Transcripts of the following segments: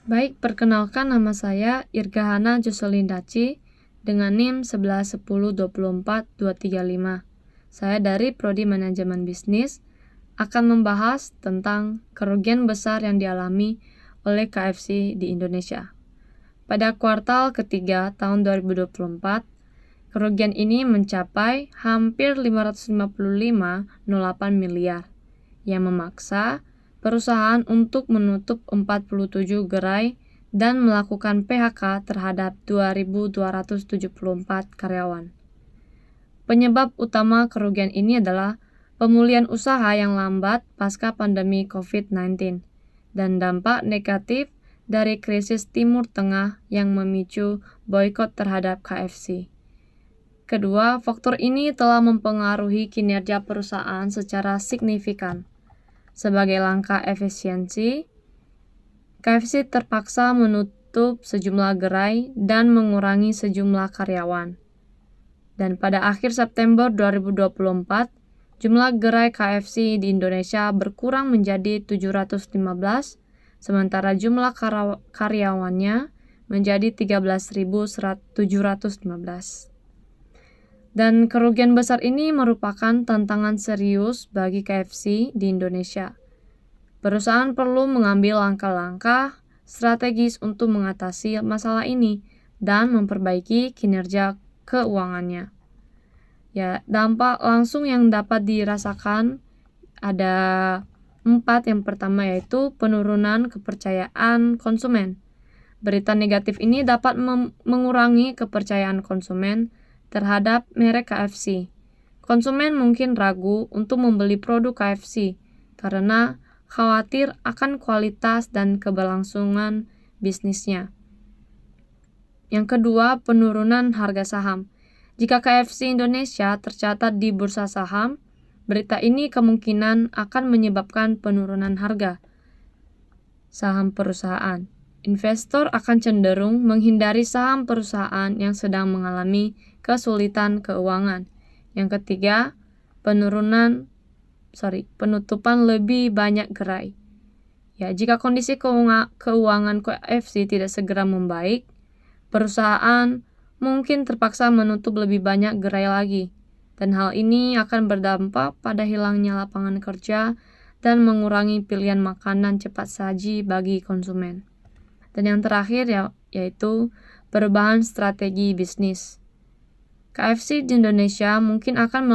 Baik, perkenalkan nama saya Irgahana Jocelyn Daci dengan NIM 111024-235. Saya dari Prodi Manajemen Bisnis akan membahas tentang kerugian besar yang dialami oleh KFC di Indonesia. Pada kuartal ketiga tahun 2024, kerugian ini mencapai hampir 555,08 miliar yang memaksa perusahaan untuk menutup 47 gerai dan melakukan PHK terhadap 2.274 karyawan. Penyebab utama kerugian ini adalah pemulihan usaha yang lambat pasca pandemi COVID-19 dan dampak negatif dari krisis Timur Tengah yang memicu boikot terhadap KFC. Kedua, faktor ini telah mempengaruhi kinerja perusahaan secara signifikan. Sebagai langkah efisiensi, KFC terpaksa menutup sejumlah gerai dan mengurangi sejumlah karyawan. Dan pada akhir September 2024, jumlah gerai KFC di Indonesia berkurang menjadi 715, sementara jumlah karyawannya menjadi 13.715. Dan kerugian besar ini merupakan tantangan serius bagi KFC di Indonesia. Perusahaan perlu mengambil langkah-langkah strategis untuk mengatasi masalah ini dan memperbaiki kinerja keuangannya. Dampak langsung yang dapat dirasakan ada 4. Yang pertama yaitu penurunan kepercayaan konsumen. Berita negatif ini dapat mengurangi kepercayaan konsumen terhadap merek KFC. Konsumen mungkin ragu untuk membeli produk KFC karena khawatir akan kualitas dan keberlangsungan bisnisnya. Yang kedua, penurunan harga saham. Jika KFC Indonesia tercatat di bursa saham, berita ini kemungkinan akan menyebabkan penurunan harga saham perusahaan. Investor akan cenderung menghindari saham perusahaan yang sedang mengalami kesulitan keuangan. Yang ketiga, penutupan lebih banyak gerai. Jika kondisi keuangan KFC tidak segera membaik, perusahaan mungkin terpaksa menutup lebih banyak gerai lagi. Dan hal ini akan berdampak pada hilangnya lapangan kerja dan mengurangi pilihan makanan cepat saji bagi konsumen. Dan yang terakhir yaitu perubahan strategi bisnis. KFC di Indonesia mungkin akan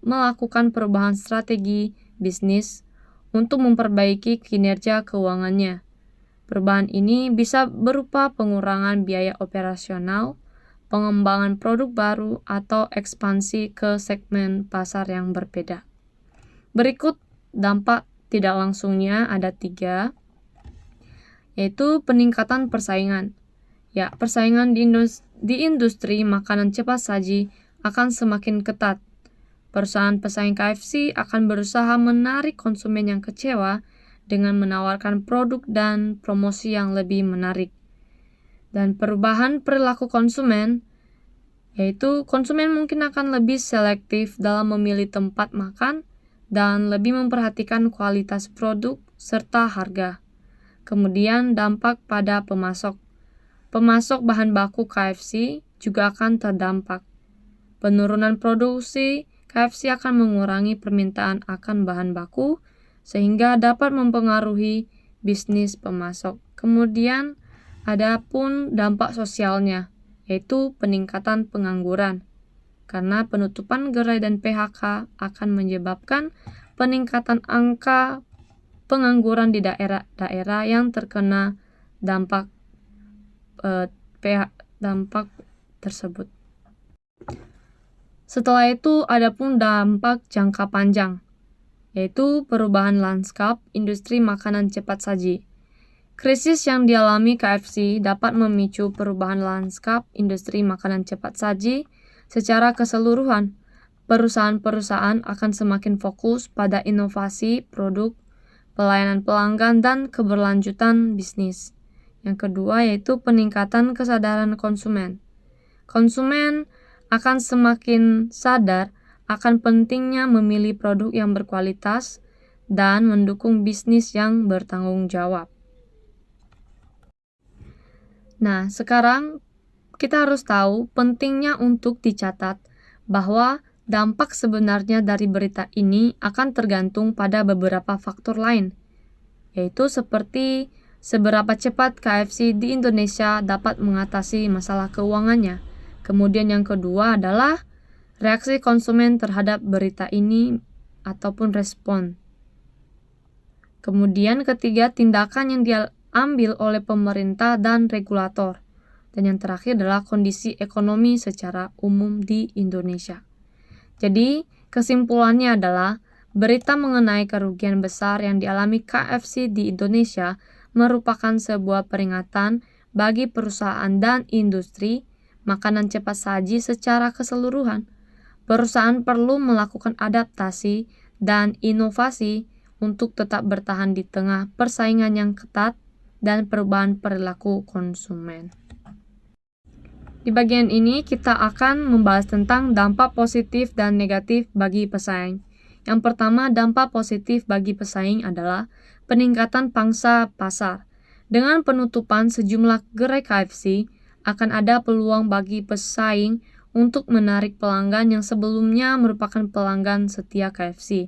melakukan perubahan strategi bisnis untuk memperbaiki kinerja keuangannya. Perubahan ini bisa berupa pengurangan biaya operasional, pengembangan produk baru, atau ekspansi ke segmen pasar yang berbeda. Berikut dampak tidak langsungnya ada 3, yaitu peningkatan persaingan. Persaingan di industri makanan cepat saji akan semakin ketat. Perusahaan pesaing KFC akan berusaha menarik konsumen yang kecewa dengan menawarkan produk dan promosi yang lebih menarik. Dan perubahan perilaku konsumen, yaitu konsumen mungkin akan lebih selektif dalam memilih tempat makan dan lebih memperhatikan kualitas produk serta harga. Kemudian dampak pada pemasok. Pemasok bahan baku KFC juga akan terdampak. Penurunan produksi KFC akan mengurangi permintaan akan bahan baku sehingga dapat mempengaruhi bisnis pemasok. Kemudian ada pun dampak sosialnya, yaitu peningkatan pengangguran. Karena penutupan gerai dan PHK akan menyebabkan peningkatan angka pengangguran di daerah-daerah yang terkena dampak tersebut. Setelah itu ada pun dampak jangka panjang, yaitu perubahan lanskap industri makanan cepat saji. Krisis yang dialami KFC dapat memicu perubahan lanskap industri makanan cepat saji secara keseluruhan. Perusahaan-perusahaan akan semakin fokus pada inovasi produk, pelayanan pelanggan, dan keberlanjutan bisnis. Yang kedua yaitu peningkatan kesadaran konsumen. Konsumen akan semakin sadar akan pentingnya memilih produk yang berkualitas dan mendukung bisnis yang bertanggung jawab. Nah, sekarang kita harus tahu pentingnya untuk dicatat bahwa dampak sebenarnya dari berita ini akan tergantung pada beberapa faktor lain, yaitu seperti seberapa cepat KFC di Indonesia dapat mengatasi masalah keuangannya. Kemudian yang kedua adalah reaksi konsumen terhadap berita ini ataupun respon. Kemudian ketiga, tindakan yang diambil oleh pemerintah dan regulator. Dan yang terakhir adalah kondisi ekonomi secara umum di Indonesia. Jadi, kesimpulannya adalah berita mengenai kerugian besar yang dialami KFC di Indonesia merupakan sebuah peringatan bagi perusahaan dan industri makanan cepat saji secara keseluruhan. Perusahaan perlu melakukan adaptasi dan inovasi untuk tetap bertahan di tengah persaingan yang ketat dan perubahan perilaku konsumen. Di bagian ini kita akan membahas tentang dampak positif dan negatif bagi pesaing. Yang pertama, dampak positif bagi pesaing adalah peningkatan pangsa pasar. Dengan penutupan sejumlah gerai KFC, akan ada peluang bagi pesaing untuk menarik pelanggan yang sebelumnya merupakan pelanggan setia KFC.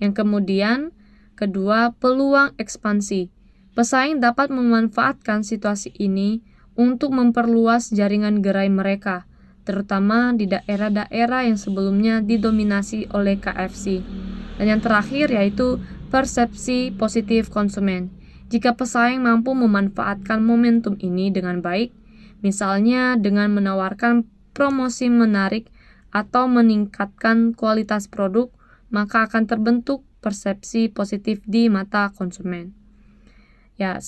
Yang kemudian, kedua, peluang ekspansi. Pesaing dapat memanfaatkan situasi ini untuk memperluas jaringan gerai mereka, terutama di daerah-daerah yang sebelumnya didominasi oleh KFC. Dan yang terakhir yaitu persepsi positif konsumen. Jika pesaing mampu memanfaatkan momentum ini dengan baik, misalnya dengan menawarkan promosi menarik atau meningkatkan kualitas produk, maka akan terbentuk persepsi positif di mata konsumen. Ya,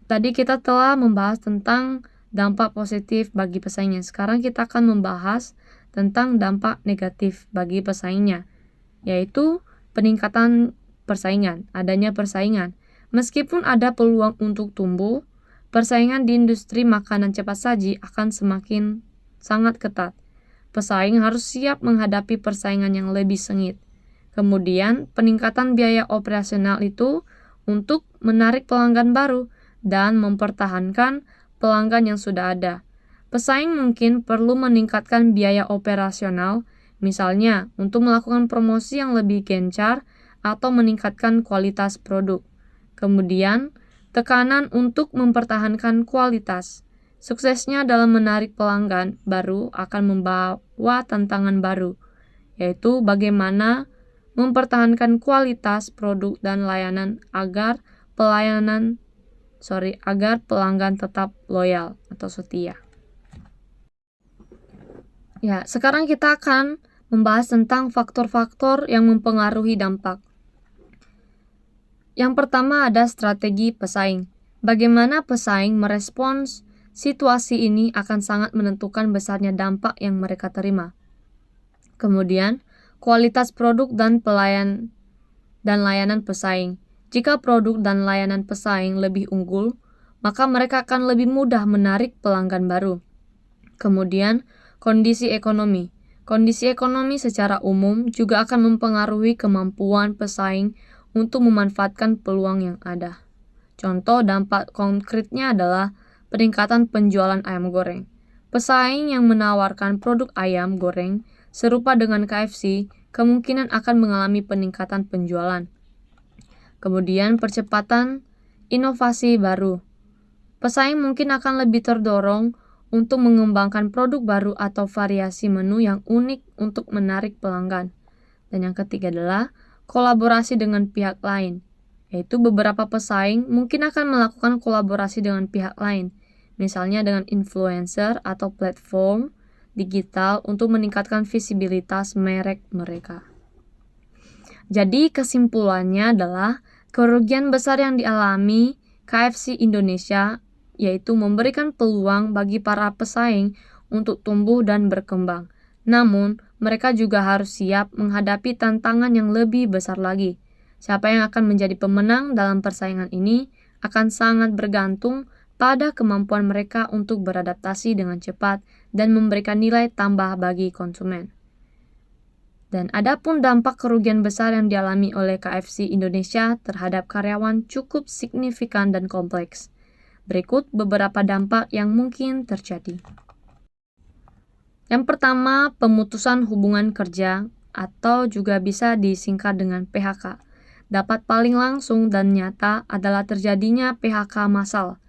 tadi kita telah membahas tentang dampak positif bagi pesaingnya. Sekarang kita akan membahas tentang dampak negatif bagi pesaingnya, yaitu peningkatan persaingan, adanya persaingan. Meskipun ada peluang untuk tumbuh, persaingan di industri makanan cepat saji akan semakin sangat ketat. Pesaing harus siap menghadapi persaingan yang lebih sengit. Kemudian, peningkatan biaya operasional itu untuk menarik pelanggan baru dan mempertahankan pelanggan yang sudah ada. Pesaing mungkin perlu meningkatkan biaya operasional, misalnya untuk melakukan promosi yang lebih gencar atau meningkatkan kualitas produk. Kemudian, tekanan untuk mempertahankan kualitas. Suksesnya dalam menarik pelanggan baru akan membawa tantangan baru, yaitu bagaimana mempertahankan kualitas produk dan layanan agar pelanggan tetap loyal atau setia. Ya, sekarang kita akan membahas tentang faktor-faktor yang mempengaruhi dampak. Yang pertama ada strategi pesaing. Bagaimana pesaing merespons situasi ini akan sangat menentukan besarnya dampak yang mereka terima. Kemudian, kualitas produk dan layanan pesaing. Jika produk dan layanan pesaing lebih unggul, maka mereka akan lebih mudah menarik pelanggan baru. Kemudian, kondisi ekonomi. Kondisi ekonomi secara umum juga akan mempengaruhi kemampuan pesaing untuk memanfaatkan peluang yang ada. Contoh dampak konkretnya adalah peningkatan penjualan ayam goreng. Pesaing yang menawarkan produk ayam goreng serupa dengan KFC kemungkinan akan mengalami peningkatan penjualan. Kemudian percepatan inovasi baru. Pesaing mungkin akan lebih terdorong untuk mengembangkan produk baru atau variasi menu yang unik untuk menarik pelanggan. Dan yang ketiga adalah kolaborasi dengan pihak lain, yaitu beberapa pesaing mungkin akan melakukan kolaborasi dengan pihak lain, misalnya dengan influencer atau platform digital untuk meningkatkan visibilitas merek mereka. Jadi kesimpulannya adalah kerugian besar yang dialami KFC Indonesia yaitu memberikan peluang bagi para pesaing untuk tumbuh dan berkembang. Namun, mereka juga harus siap menghadapi tantangan yang lebih besar lagi. Siapa yang akan menjadi pemenang dalam persaingan ini akan sangat bergantung pada kemampuan mereka untuk beradaptasi dengan cepat dan memberikan nilai tambah bagi konsumen. Dan adapun dampak kerugian besar yang dialami oleh KFC Indonesia terhadap karyawan cukup signifikan dan kompleks. Berikut beberapa dampak yang mungkin terjadi. Yang pertama, pemutusan hubungan kerja atau juga bisa disingkat dengan PHK. Dapat paling langsung dan nyata adalah terjadinya PHK massal.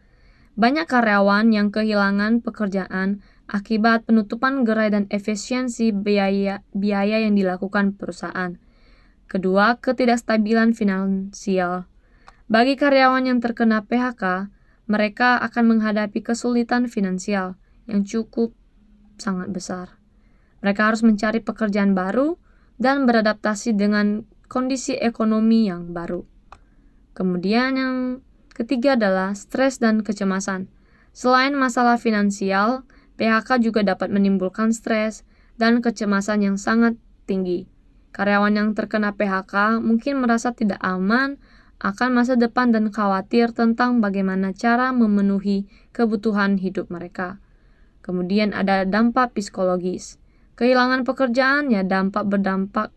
Banyak karyawan yang kehilangan pekerjaan akibat penutupan gerai dan efisiensi biaya yang dilakukan perusahaan. Kedua, ketidakstabilan finansial. Bagi karyawan yang terkena PHK, mereka akan menghadapi kesulitan finansial yang cukup sangat besar. Mereka harus mencari pekerjaan baru dan beradaptasi dengan kondisi ekonomi yang baru. Kemudian yang ketiga adalah stres dan kecemasan. Selain masalah finansial, PHK juga dapat menimbulkan stres dan kecemasan yang sangat tinggi. Karyawan yang terkena PHK mungkin merasa tidak aman akan masa depan dan khawatir tentang bagaimana cara memenuhi kebutuhan hidup mereka. Kemudian ada dampak psikologis. Kehilangan pekerjaan berdampak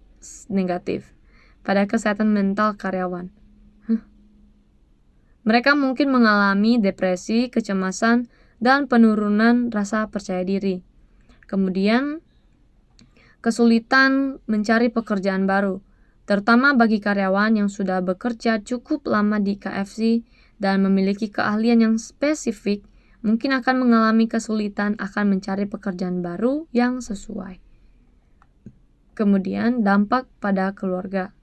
negatif pada kesehatan mental karyawan. Mereka mungkin mengalami depresi, kecemasan, dan penurunan rasa percaya diri. Kemudian, kesulitan mencari pekerjaan baru, terutama bagi karyawan yang sudah bekerja cukup lama di KFC dan memiliki keahlian yang spesifik, mungkin akan mengalami kesulitan akan mencari pekerjaan baru yang sesuai. Kemudian, dampak pada keluarga.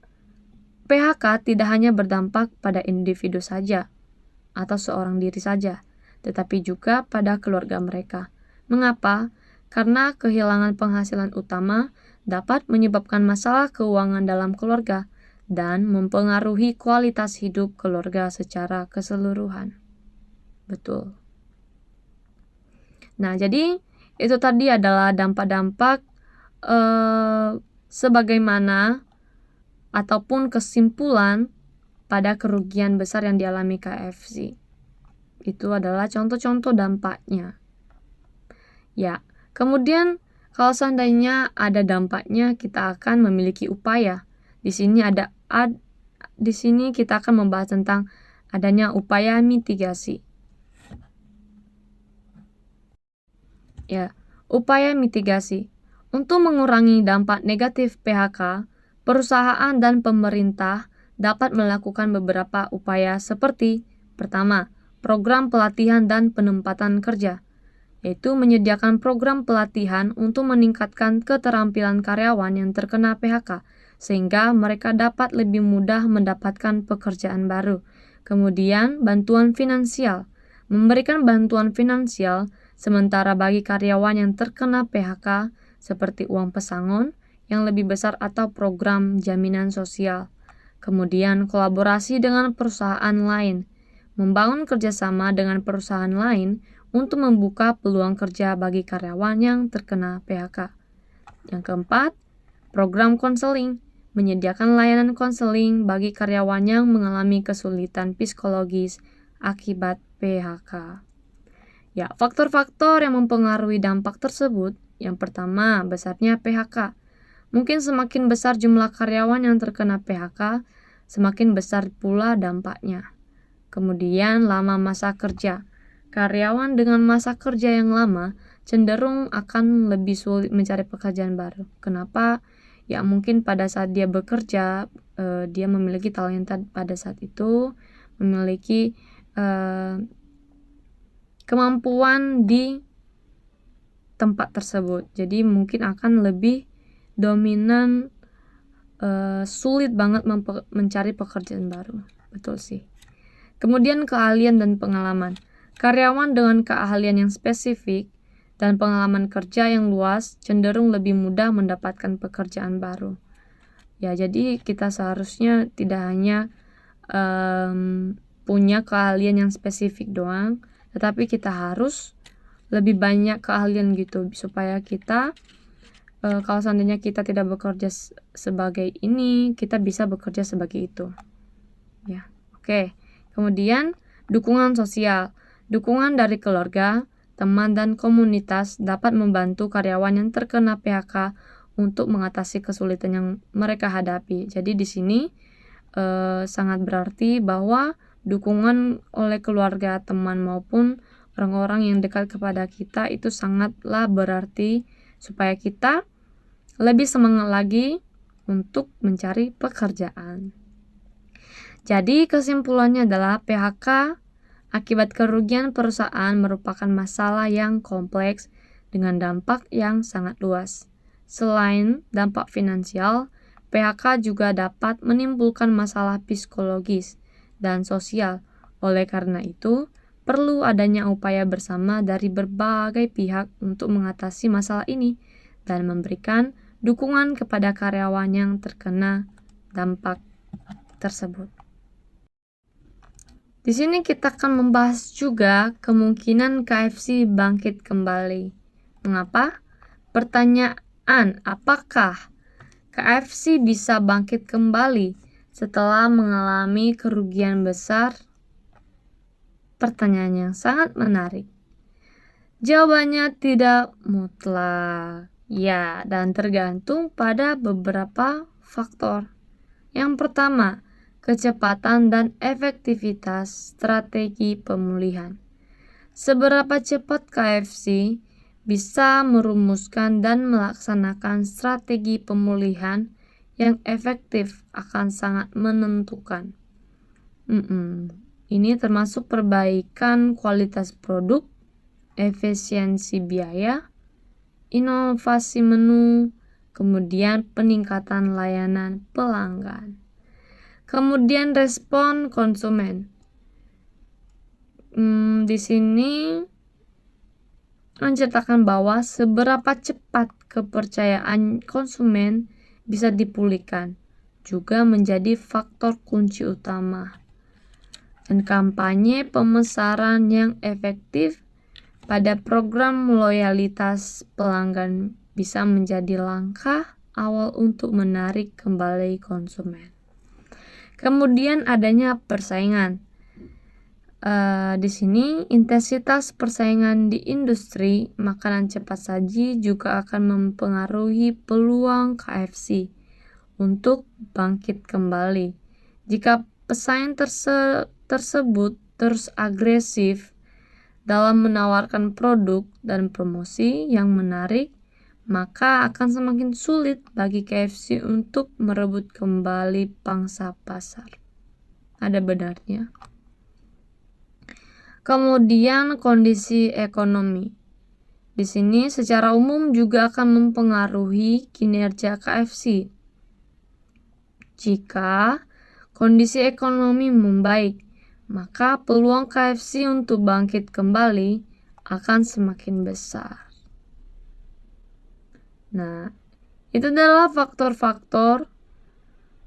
PHK tidak hanya berdampak pada individu saja atau seorang diri saja, tetapi juga pada keluarga mereka. Mengapa? Karena kehilangan penghasilan utama dapat menyebabkan masalah keuangan dalam keluarga dan mempengaruhi kualitas hidup keluarga secara keseluruhan. Betul. Nah, jadi itu tadi adalah dampak-dampak sebagaimana ataupun kesimpulan pada kerugian besar yang dialami KFC. Itu adalah contoh-contoh dampaknya. Ya, kemudian kalau seandainya ada dampaknya, kita akan memiliki upaya. Di sini kita akan membahas tentang adanya upaya mitigasi. Ya, upaya mitigasi. Untuk mengurangi dampak negatif PHK, perusahaan dan pemerintah dapat melakukan beberapa upaya seperti: pertama, program pelatihan dan penempatan kerja, yaitu menyediakan program pelatihan untuk meningkatkan keterampilan karyawan yang terkena PHK, sehingga mereka dapat lebih mudah mendapatkan pekerjaan baru. Kemudian, bantuan finansial. Memberikan bantuan finansial sementara bagi karyawan yang terkena PHK, seperti uang pesangon yang lebih besar atau program jaminan sosial. Kemudian, kolaborasi dengan perusahaan lain. Membangun kerjasama dengan perusahaan lain untuk membuka peluang kerja bagi karyawan yang terkena PHK. Yang keempat, program konseling. Menyediakan layanan konseling bagi karyawan yang mengalami kesulitan psikologis akibat PHK. Ya, faktor-faktor yang mempengaruhi dampak tersebut. Yang pertama, besarnya PHK. Mungkin semakin besar jumlah karyawan yang terkena PHK, semakin besar pula dampaknya. Kemudian, lama masa kerja. Karyawan dengan masa kerja yang lama cenderung akan lebih sulit mencari pekerjaan baru. Kenapa? Ya, mungkin pada saat dia bekerja, dia memiliki talenta pada saat itu, memiliki kemampuan di tempat tersebut. Jadi mungkin akan lebih dominan, sulit banget mencari pekerjaan baru. Betul sih. Kemudian keahlian dan pengalaman. Karyawan dengan keahlian yang spesifik dan pengalaman kerja yang luas cenderung lebih mudah mendapatkan pekerjaan baru. Ya, jadi kita seharusnya tidak hanya punya keahlian yang spesifik doang, tetapi kita harus lebih banyak keahlian gitu, supaya kita kalau seandainya kita tidak bekerja sebagai ini, kita bisa bekerja sebagai itu. Ya, oke. Kemudian dukungan sosial. Dukungan dari keluarga, teman, dan komunitas dapat membantu karyawan yang terkena PHK untuk mengatasi kesulitan yang mereka hadapi. Jadi di sini sangat berarti bahwa dukungan oleh keluarga, teman maupun orang-orang yang dekat kepada kita itu sangatlah berarti supaya kita lebih semangat lagi untuk mencari pekerjaan. Jadi kesimpulannya adalah PHK akibat kerugian perusahaan merupakan masalah yang kompleks dengan dampak yang sangat luas. Selain dampak finansial, PHK juga dapat menimbulkan masalah psikologis dan sosial. Oleh karena itu, perlu adanya upaya bersama dari berbagai pihak untuk mengatasi masalah ini dan memberikan dukungan kepada karyawan yang terkena dampak tersebut. Di sini kita akan membahas juga kemungkinan KFC bangkit kembali. Mengapa? Pertanyaan, apakah KFC bisa bangkit kembali setelah mengalami kerugian besar? Pertanyaan yang sangat menarik. Jawabannya tidak mutlak. Ya, dan tergantung pada beberapa faktor. Yang pertama, kecepatan dan efektivitas strategi pemulihan. Seberapa cepat KFC bisa merumuskan dan melaksanakan strategi pemulihan yang efektif akan sangat menentukan. Ini termasuk perbaikan kualitas produk, efisiensi biaya, inovasi menu, kemudian peningkatan layanan pelanggan. Kemudian respon konsumen. Di sini menceritakan bahwa seberapa cepat kepercayaan konsumen bisa dipulihkan juga menjadi faktor kunci utama. Dan kampanye pemesanan yang efektif pada program loyalitas pelanggan bisa menjadi langkah awal untuk menarik kembali konsumen. Kemudian adanya persaingan. Di sini intensitas persaingan di industri makanan cepat saji juga akan mempengaruhi peluang KFC untuk bangkit kembali. Jika pesaing tersebut terus agresif dalam menawarkan produk dan promosi yang menarik, maka akan semakin sulit bagi KFC untuk merebut kembali pangsa pasar. Ada benarnya. Kemudian kondisi ekonomi. Di sini secara umum juga akan mempengaruhi kinerja KFC. Jika kondisi ekonomi membaik, maka peluang KFC untuk bangkit kembali akan semakin besar. Nah, itu adalah faktor-faktor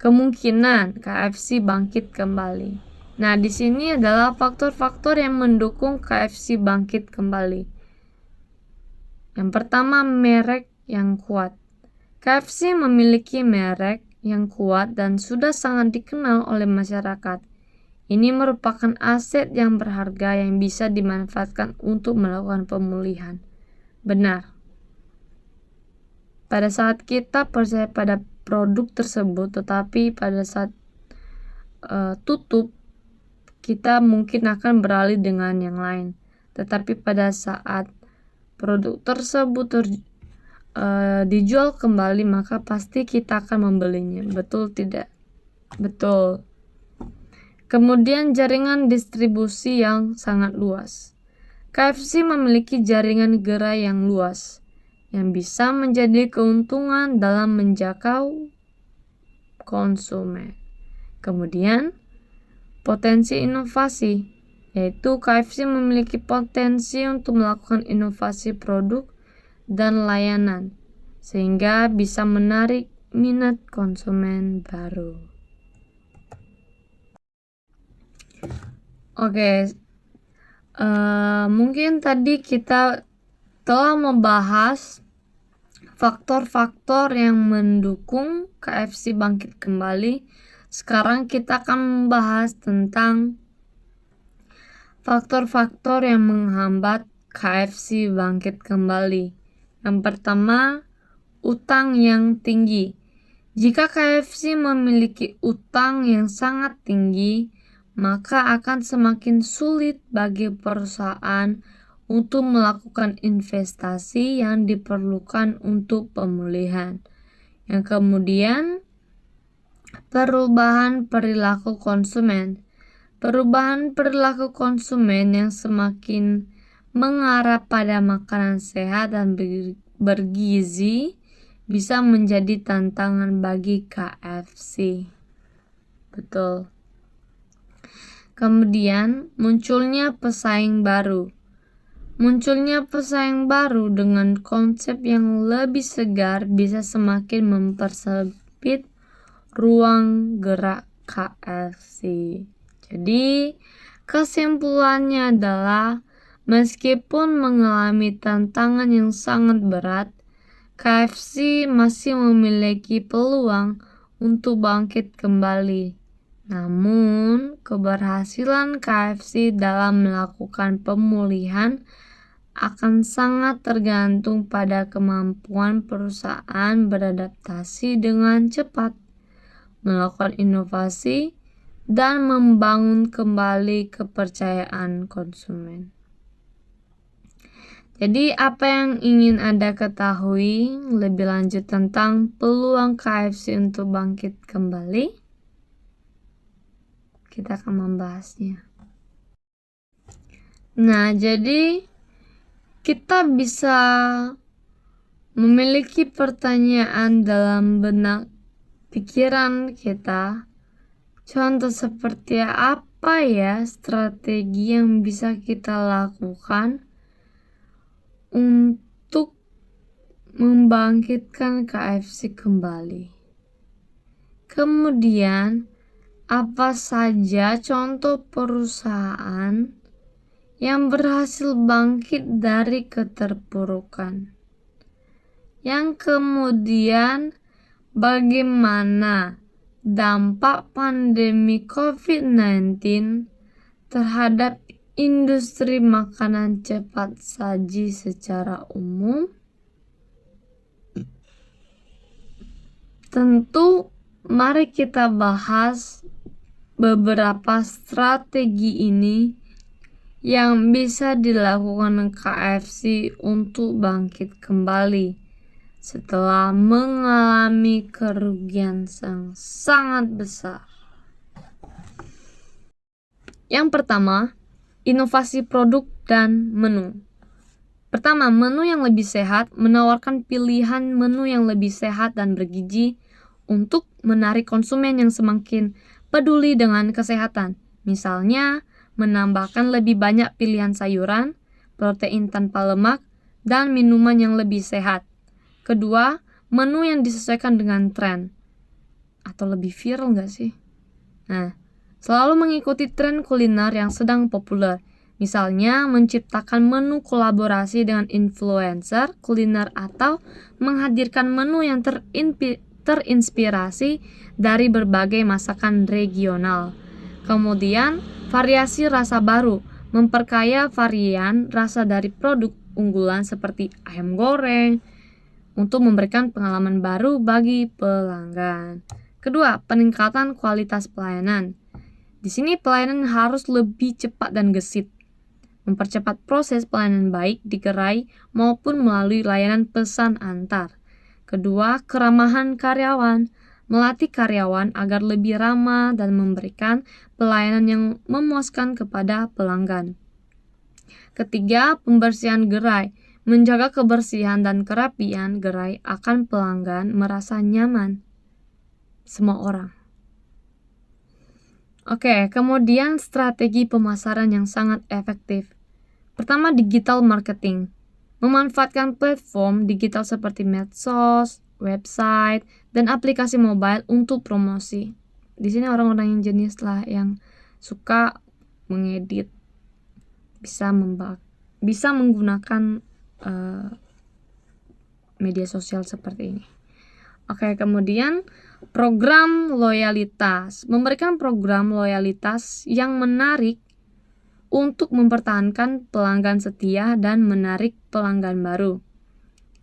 kemungkinan KFC bangkit kembali. Nah, di sini adalah faktor-faktor yang mendukung KFC bangkit kembali. Yang pertama, merek yang kuat. KFC memiliki merek yang kuat dan sudah sangat dikenal oleh masyarakat. Ini merupakan aset yang berharga yang bisa dimanfaatkan untuk melakukan pemulihan. Benar. Pada saat kita percaya pada produk tersebut, tetapi pada saat tutup, kita mungkin akan beralih dengan yang lain. Tetapi pada saat produk tersebut dijual kembali, maka pasti kita akan membelinya. Betul tidak? Betul. Kemudian jaringan distribusi yang sangat luas. KFC memiliki jaringan gerai yang luas, yang bisa menjadi keuntungan dalam menjangkau konsumen. Kemudian, potensi inovasi, yaitu KFC memiliki potensi untuk melakukan inovasi produk dan layanan, sehingga bisa menarik minat konsumen baru. Oke, mungkin tadi kita telah membahas faktor-faktor yang mendukung KFC bangkit kembali. Sekarang kita akan membahas tentang faktor-faktor yang menghambat KFC bangkit kembali. Yang pertama, utang yang tinggi. Jika KFC memiliki utang yang sangat tinggi, maka akan semakin sulit bagi perusahaan untuk melakukan investasi yang diperlukan untuk pemulihan. Yang kemudian, perubahan perilaku konsumen. Perubahan perilaku konsumen yang semakin mengarah pada makanan sehat dan bergizi bisa menjadi tantangan bagi KFC. Betul. Kemudian munculnya pesaing baru. Munculnya pesaing baru dengan konsep yang lebih segar bisa semakin mempersempit ruang gerak KFC. Jadi, kesimpulannya adalah meskipun mengalami tantangan yang sangat berat, KFC masih memiliki peluang untuk bangkit kembali. Namun, keberhasilan KFC dalam melakukan pemulihan akan sangat tergantung pada kemampuan perusahaan beradaptasi dengan cepat, melakukan inovasi, dan membangun kembali kepercayaan konsumen. Jadi, apa yang ingin Anda ketahui lebih lanjut tentang peluang KFC untuk bangkit kembali? Kita akan membahasnya. Nah, jadi kita bisa memiliki pertanyaan dalam benak pikiran kita. Contoh seperti apa ya strategi yang bisa kita lakukan untuk membangkitkan KFC kembali. Kemudian, apa saja contoh perusahaan yang berhasil bangkit dari keterpurukan? Yang kemudian, bagaimana dampak pandemi COVID-19 terhadap industri makanan cepat saji secara umum? Tentu, mari kita bahas beberapa strategi ini yang bisa dilakukan KFC untuk bangkit kembali setelah mengalami kerugian yang sangat besar. Yang pertama, inovasi produk dan menu. Pertama, menu yang lebih sehat, menawarkan pilihan menu yang lebih sehat dan bergizi untuk menarik konsumen yang semakin peduli dengan kesehatan. Misalnya, menambahkan lebih banyak pilihan sayuran, protein tanpa lemak, dan minuman yang lebih sehat. Kedua, menu yang disesuaikan dengan tren. Atau lebih viral nggak sih? Nah, selalu mengikuti tren kuliner yang sedang populer. Misalnya, menciptakan menu kolaborasi dengan influencer kuliner atau menghadirkan menu yang terinspirasi dari berbagai masakan regional. Kemudian, variasi rasa baru, memperkaya varian rasa dari produk unggulan seperti ayam goreng untuk memberikan pengalaman baru bagi pelanggan. Kedua, peningkatan kualitas pelayanan. Di sini pelayanan harus lebih cepat dan gesit. Mempercepat proses pelayanan baik di gerai maupun melalui layanan pesan antar. Kedua, keramahan karyawan. Melatih karyawan agar lebih ramah dan memberikan pelayanan yang memuaskan kepada pelanggan. Ketiga, pembersihan gerai. Menjaga kebersihan dan kerapian gerai akan pelanggan merasa nyaman. Semua orang. Oke, kemudian strategi pemasaran yang sangat efektif. Pertama, digital marketing. Memanfaatkan platform digital seperti medsos, website, dan aplikasi mobile untuk promosi. Di sini orang-orang yang jenius lah yang suka mengedit, bisa menggunakan media sosial seperti ini. Oke, kemudian program loyalitas. Memberikan program loyalitas yang menarik untuk mempertahankan pelanggan setia dan menarik pelanggan baru.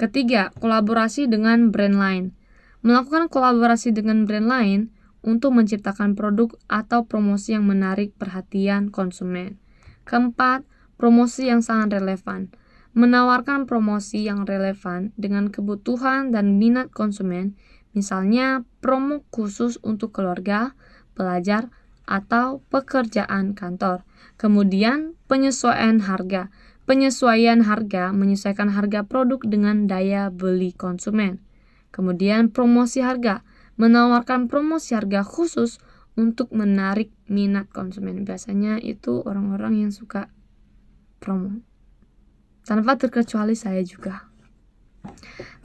Ketiga, kolaborasi dengan brand lain. Melakukan kolaborasi dengan brand lain untuk menciptakan produk atau promosi yang menarik perhatian konsumen. Keempat, promosi yang sangat relevan. Menawarkan promosi yang relevan dengan kebutuhan dan minat konsumen, misalnya promo khusus untuk keluarga, pelajar, atau pekerjaan kantor. Kemudian, penyesuaian harga. Penyesuaian harga menyesuaikan harga produk dengan daya beli konsumen. Kemudian, promosi harga menawarkan promosi harga khusus untuk menarik minat konsumen. Biasanya itu orang-orang yang suka promo. Tanpa terkecuali saya juga.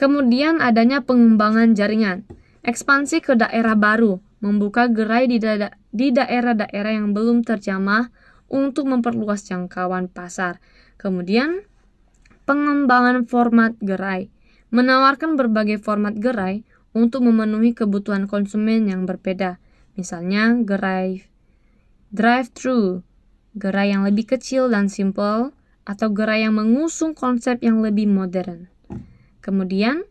Kemudian adanya pengembangan jaringan. Ekspansi ke daerah baru, membuka gerai di daerah-daerah yang belum terjamah untuk memperluas jangkauan pasar. Kemudian pengembangan format gerai, menawarkan berbagai format gerai untuk memenuhi kebutuhan konsumen yang berbeda. Misalnya gerai drive-thru, gerai yang lebih kecil dan simpel, atau gerai yang mengusung konsep yang lebih modern. Kemudian,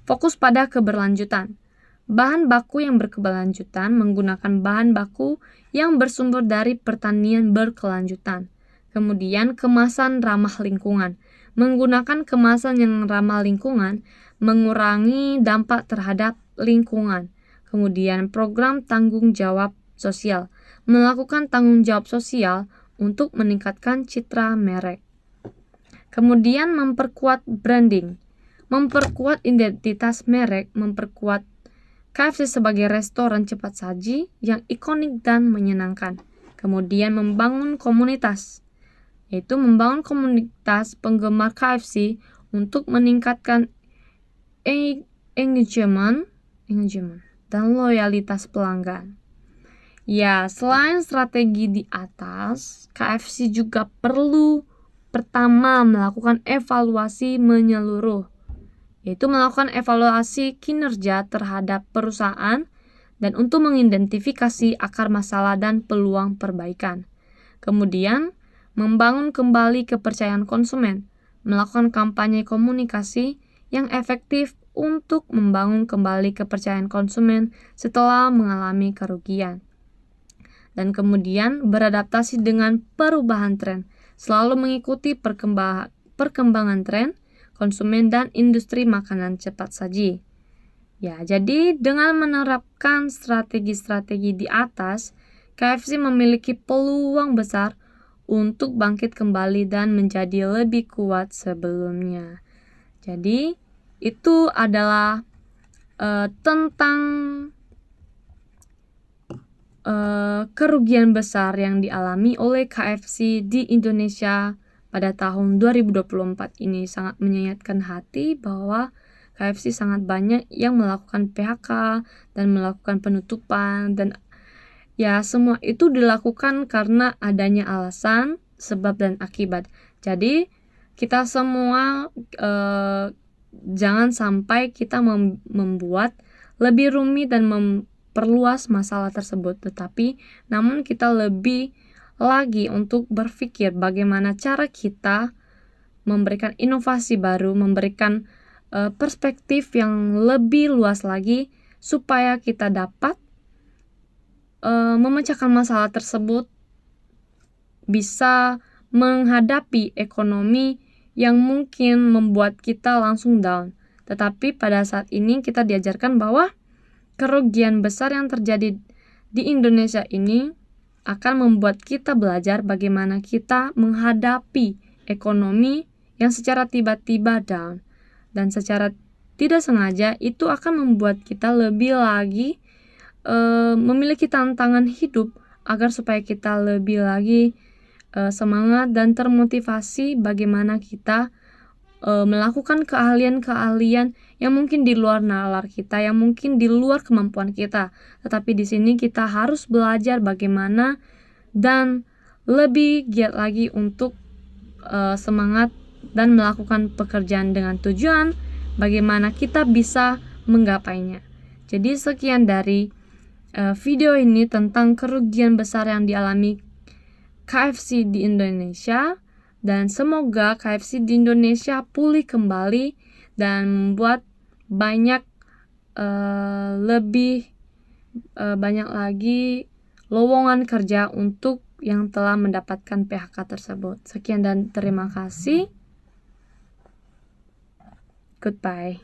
fokus pada keberlanjutan. Bahan baku yang berkeberlanjutan menggunakan bahan baku yang bersumber dari pertanian berkelanjutan. Kemudian, kemasan ramah lingkungan. Menggunakan kemasan yang ramah lingkungan mengurangi dampak terhadap lingkungan. Kemudian, program tanggung jawab sosial. Melakukan tanggung jawab sosial untuk meningkatkan citra merek. Kemudian memperkuat branding, memperkuat identitas merek, memperkuat KFC sebagai restoran cepat saji yang ikonik dan menyenangkan. Kemudian membangun komunitas, yaitu membangun komunitas penggemar KFC untuk meningkatkan engagement dan loyalitas pelanggan. Ya, selain strategi di atas, KFC juga perlu pertama melakukan evaluasi menyeluruh, yaitu melakukan evaluasi kinerja terhadap perusahaan dan untuk mengidentifikasi akar masalah dan peluang perbaikan. Kemudian, membangun kembali kepercayaan konsumen, melakukan kampanye komunikasi yang efektif untuk membangun kembali kepercayaan konsumen setelah mengalami kerugian. Dan kemudian beradaptasi dengan perubahan tren, selalu mengikuti perkembangan tren konsumen dan industri makanan cepat saji. Ya, jadi dengan menerapkan strategi-strategi di atas, KFC memiliki peluang besar untuk bangkit kembali dan menjadi lebih kuat sebelumnya. Jadi, itu adalah tentang kerugian besar yang dialami oleh KFC di Indonesia pada tahun 2024 ini. Sangat menyayatkan hati bahwa KFC sangat banyak yang melakukan PHK dan melakukan penutupan, dan ya semua itu dilakukan karena adanya alasan, sebab dan akibat. Jadi kita semua jangan sampai kita membuat lebih rumit dan memperluas masalah tersebut, tetapi namun kita lebih lagi untuk berpikir bagaimana cara kita memberikan inovasi baru, memberikan perspektif yang lebih luas lagi supaya kita dapat memecahkan masalah tersebut, bisa menghadapi ekonomi yang mungkin membuat kita langsung down. Tetapi pada saat ini kita diajarkan bahwa kerugian besar yang terjadi di Indonesia ini akan membuat kita belajar bagaimana kita menghadapi ekonomi yang secara tiba-tiba down. Dan secara tidak sengaja itu akan membuat kita lebih lagi memiliki tantangan hidup agar supaya kita lebih lagi semangat dan termotivasi bagaimana kita melakukan keahlian-keahlian yang mungkin di luar nalar kita, yang mungkin di luar kemampuan kita. Tetapi di sini kita harus belajar bagaimana dan lebih giat lagi untuk semangat dan melakukan pekerjaan dengan tujuan bagaimana kita bisa menggapainya. Jadi sekian dari video ini tentang kerugian besar yang dialami KFC di Indonesia, dan semoga KFC di Indonesia pulih kembali dan membuat banyak lebih banyak lagi lowongan kerja untuk yang telah mendapatkan PHK tersebut. Sekian dan terima kasih. Goodbye.